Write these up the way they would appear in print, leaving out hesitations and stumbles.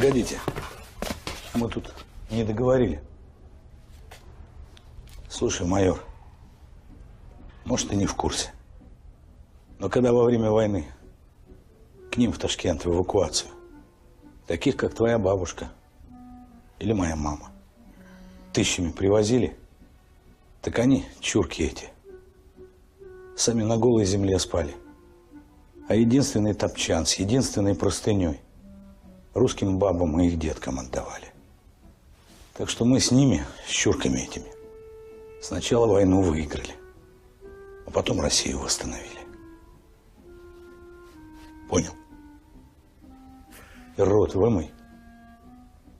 Погодите, мы тут не договорили. Слушай, майор, может, ты не в курсе, но когда во время войны к ним в Ташкент в эвакуацию, таких, как твоя бабушка или моя мама, тысячами привозили, так они, чурки эти, сами на голой земле спали. А единственный топчан с единственной простыней русским бабам и их деткам отдавали. Так что мы с ними, с чурками этими, сначала войну выиграли, а потом Россию восстановили. Понял? И рот вымой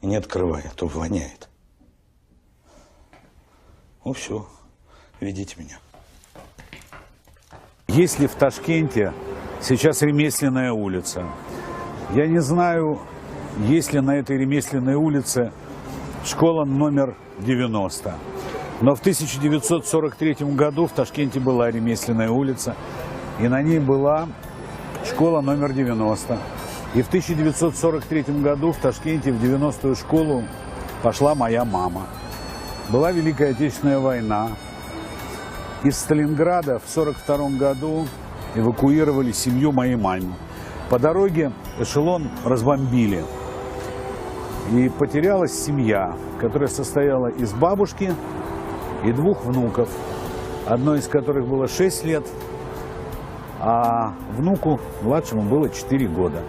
и не открывай, а то воняет. Ну все, ведите меня. Есть ли в Ташкенте сейчас ремесленная улица? Я не знаю, есть ли на этой ремесленной улице школа номер 90. Но в 1943 году в Ташкенте была ремесленная улица, и на ней была школа номер 90. И в 1943 году в Ташкенте в 90-ю школу пошла моя мама. Была Великая Отечественная война. Из Сталинграда в 1942 году эвакуировали семью моей мамы. По дороге эшелон разбомбили. И потерялась семья, которая состояла из бабушки и двух внуков. Одной из которых было 6 лет, а внуку младшему было 4 года.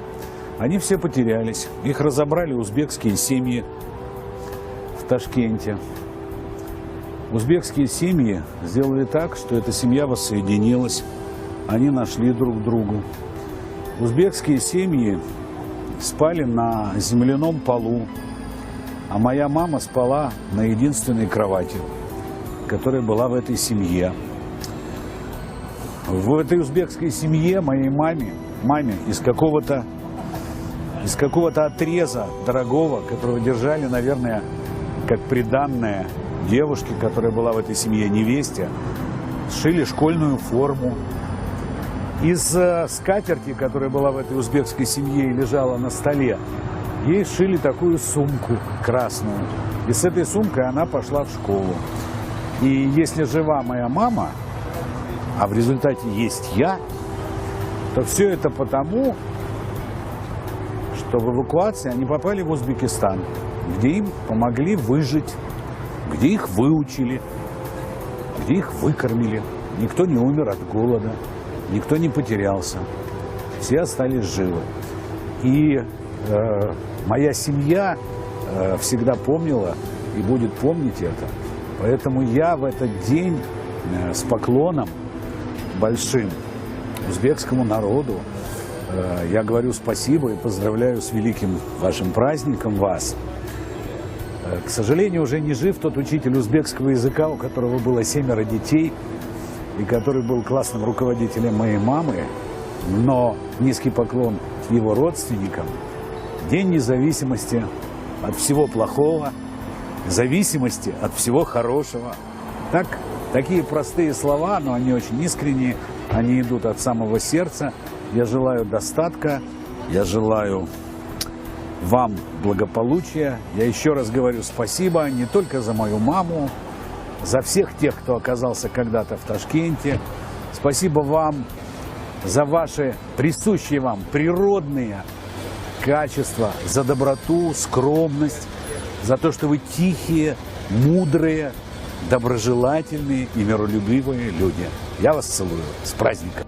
Они все потерялись. Их разобрали узбекские семьи в Ташкенте. Узбекские семьи сделали так, что эта семья воссоединилась. Они нашли друг другу. Узбекские семьи спали на земляном полу, а моя мама спала на единственной кровати, которая была в этой семье. В этой узбекской семье моей маме из какого-то отреза дорогого, которого держали, наверное, как приданное девушке, которая была в этой семье, невесте, сшили школьную форму. Из скатерти, которая была в этой узбекской семье и лежала на столе, ей сшили такую сумку красную. И с этой сумкой она пошла в школу. И если жива моя мама, а в результате есть я, то все это потому, что в эвакуации они попали в Узбекистан, где им помогли выжить, где их выучили, где их выкормили. Никто не умер от голода, никто не потерялся, все остались живы. И моя семья всегда помнила и будет помнить это. Поэтому я в этот день с поклоном большим узбекскому народу я говорю спасибо и поздравляю с великим вашим праздником вас. К сожалению, уже не жив тот учитель узбекского языка, у которого было 7 детей, и который был классным руководителем моей мамы, но низкий поклон его родственникам. День независимости от всего плохого, зависимости от всего хорошего. Такие простые слова, но они очень искренние, они идут от самого сердца. Я желаю достатка, я желаю вам благополучия. Я еще раз говорю спасибо не только за мою маму, за всех тех, кто оказался когда-то в Ташкенте. Спасибо вам за ваши присущие вам природные качества, за доброту, скромность, за то, что вы тихие, мудрые, доброжелательные и миролюбивые люди. Я вас целую. С праздником!